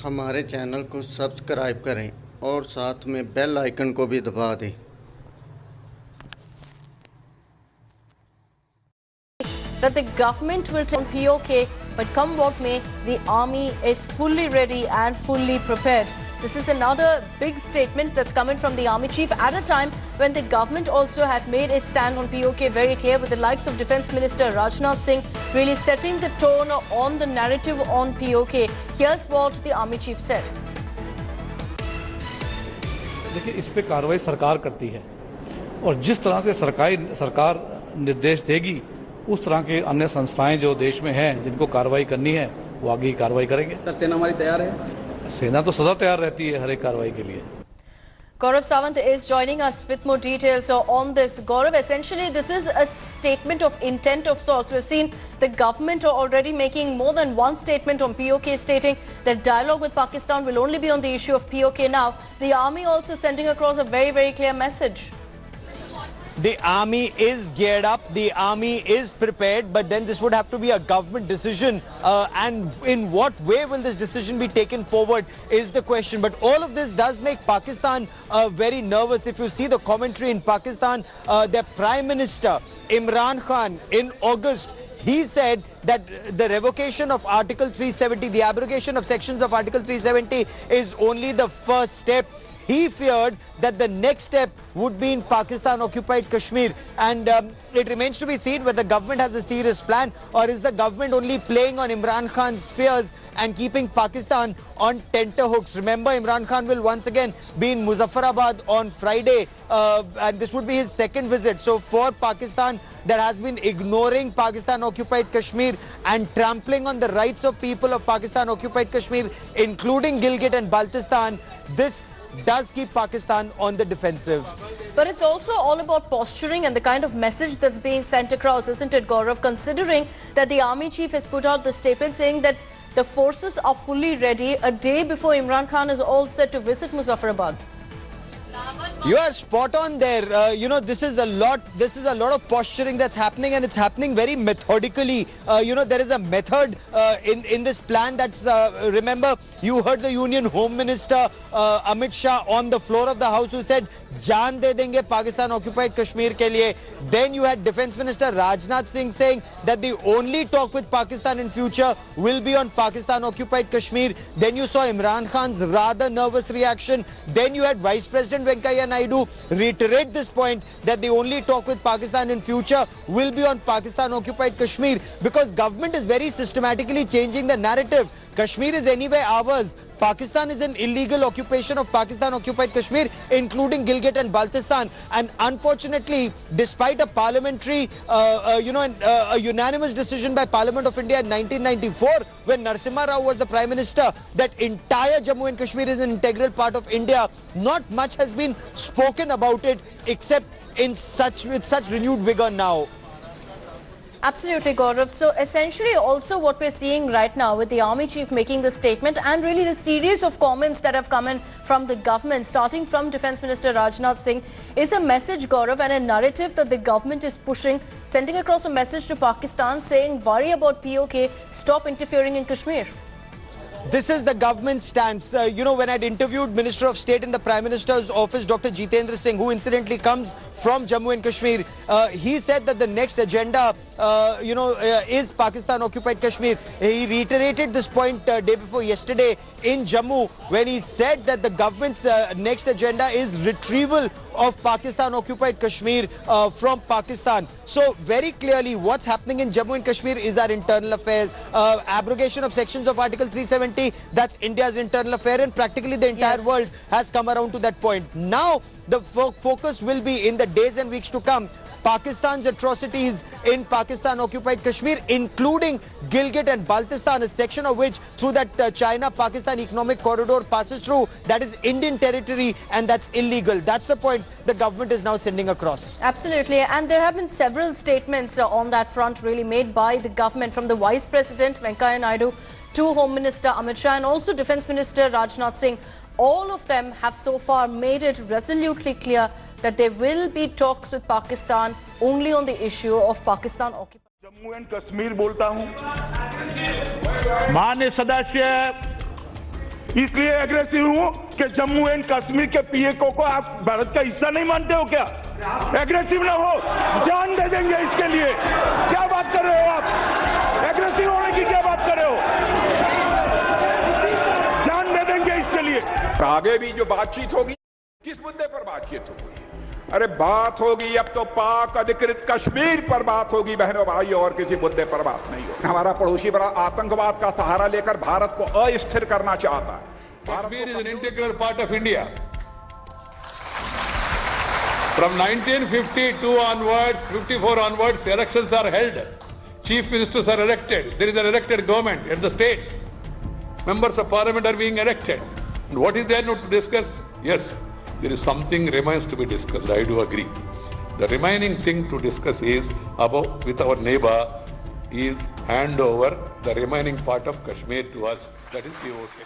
हमारे चैनल को सब्सक्राइब करें और साथ में बेल आइकन को भी दबा दें। That the government will turn POK, but come what may, the army is fully ready and fully prepared. This is another big statement that's coming from the army chief at a time when the government also has made its stand on POK very clear, with the likes of Defence Minister Rajnath Singh really setting the tone on the narrative on POK. Here's what the army chief said. देखिए, इस पे कार्रवाई सरकार करती है और जिस तरह से सरकार निर्देश देगी उस तरह के अन्य संस्थाएं जो देश में हैं जिनको कार्रवाई करनी है वो आगे ही कार्रवाई करेंगे। सर, सेना हमारी तैयार है? सेना तो सदा तैयार रहती है हर एक कार्रवाई के लिए। Gaurav Sawant is joining us with more details on this. Gaurav, essentially this is a statement of intent of sorts. We've seen the government already making more than one statement on POK, stating that dialogue with Pakistan will only be on the issue of POK now. The army also sending across a very, very clear message. The army is geared up, the army is prepared, but then this would have to be a government decision. And in what way will this decision be taken forward is the question. But all of this does make Pakistan very nervous. If you see the commentary in Pakistan, their Prime Minister Imran Khan in August, he said that the revocation of Article 370, the abrogation of sections of Article 370 is only the first step. He feared that the next step would be in Pakistan-occupied Kashmir, and it remains to be seen whether the government has a serious plan or is the government only playing on Imran Khan's fears and keeping Pakistan on tenterhooks. Remember, Imran Khan will once again be in Muzaffarabad on Friday, and this would be his second visit. So for Pakistan, that has been ignoring Pakistan-occupied Kashmir and trampling on the rights of people of Pakistan-occupied Kashmir, including Gilgit and Baltistan, this does keep Pakistan on the defensive. But it's also all about posturing and the kind of message that's being sent across, isn't it, Gaurav? Considering that the army chief has put out the statement saying that the forces are fully ready a day before Imran Khan is all set to visit Muzaffarabad. You are spot on there. You know, this is a lot of posturing that's happening, and it's happening very methodically. You know, there is a method in this plan. That's remember, you heard the Union Home Minister Amit Shah on the floor of the House, who said jaan de denge Pakistan occupied Kashmir ke liye. Then you had Defence Minister Rajnath Singh saying that the only talk with Pakistan in future will be on Pakistan occupied Kashmir. Then you saw Imran Khan's rather nervous reaction. Then you had Vice President Venkaiah Naidu reiterate this point that the only talk with Pakistan in future will be on Pakistan-occupied Kashmir, because government is very systematically changing the narrative. Kashmir is anyway ours. Pakistan is an illegal occupation of Pakistan-occupied Kashmir, including Gilgit and Baltistan. And unfortunately, despite a parliamentary, a unanimous decision by Parliament of India in 1994, when Narasimha Rao was the Prime Minister, that entire Jammu and Kashmir is an integral part of India, not much has been spoken about it, except with such renewed vigor now. Absolutely, Gaurav. So essentially also what we're seeing right now with the army chief making the statement, and really the series of comments that have come in from the government, starting from Defence Minister Rajnath Singh, is a message, Gaurav, and a narrative that the government is pushing, sending across a message to Pakistan saying, worry about POK, stop interfering in Kashmir. This is the government stance. You know, when I'd interviewed Minister of State in the Prime Minister's office, Dr. Jitendra Singh, who incidentally comes from Jammu and Kashmir, he said that the next agenda, is Pakistan-occupied Kashmir. He reiterated this point day before yesterday in Jammu, when he said that the government's next agenda is retrieval of Pakistan-occupied Kashmir from Pakistan. So very clearly, what's happening in Jammu and Kashmir is our internal affairs. Abrogation of sections of Article 370, that's India's internal affair, and practically the entire world has come around to that point. Now, the focus will be in the days and weeks to come. Pakistan's atrocities in Pakistan-occupied Kashmir, including Gilgit and Baltistan, a section of which through that China-Pakistan economic corridor passes through, that is Indian territory and that's illegal. That's the point the government is now sending across. Absolutely, and there have been several statements on that front really made by the government, from the Vice President Venkaiah Naidu to Home Minister Amit Shah and also Defence Minister Rajnath Singh. All of them have so far made it resolutely clear that there will be talks with Pakistan only on the issue of Pakistan occupied. Jammu and Kashmir बोलता हूं। माननीय सदस्य इसलिए aggressive हूं कि Jammu and Kashmir के पीएको को आप भारत का हिस्सा नहीं मानते हो क्या? एग्रेसिव ना हो, जान दे देंगे इसके लिए। क्या बात कर रहे हो आप? एग्रेसिव होने की क्या बात कर रहे हो? जान दे देंगे इसके लिए। आगे भी जो बातचीत होगी, किस मुद्दे पर बातचीत होगी? अरे बात होगी अब तो पाक अधिकृत कश्मीर पर बात होगी बहनों भाई, और किसी मुद्दे पर बात नहीं होगी। हमारा पड़ोसी बड़ा आतंकवाद का सहारा लेकर भारत को अस्थिर करना चाहता है। Kashmir is an integral part of India. From 1952 onwards, 54 onwards, elections are held. Chief ministers are elected. There is an elected government at the state. Members of parliament are being elected. And what is there not to discuss? Yes, there is something remains to be discussed. I do agree. The remaining thing to discuss is about with our neighbor is hand over the remaining part of Kashmir to us. That is POK.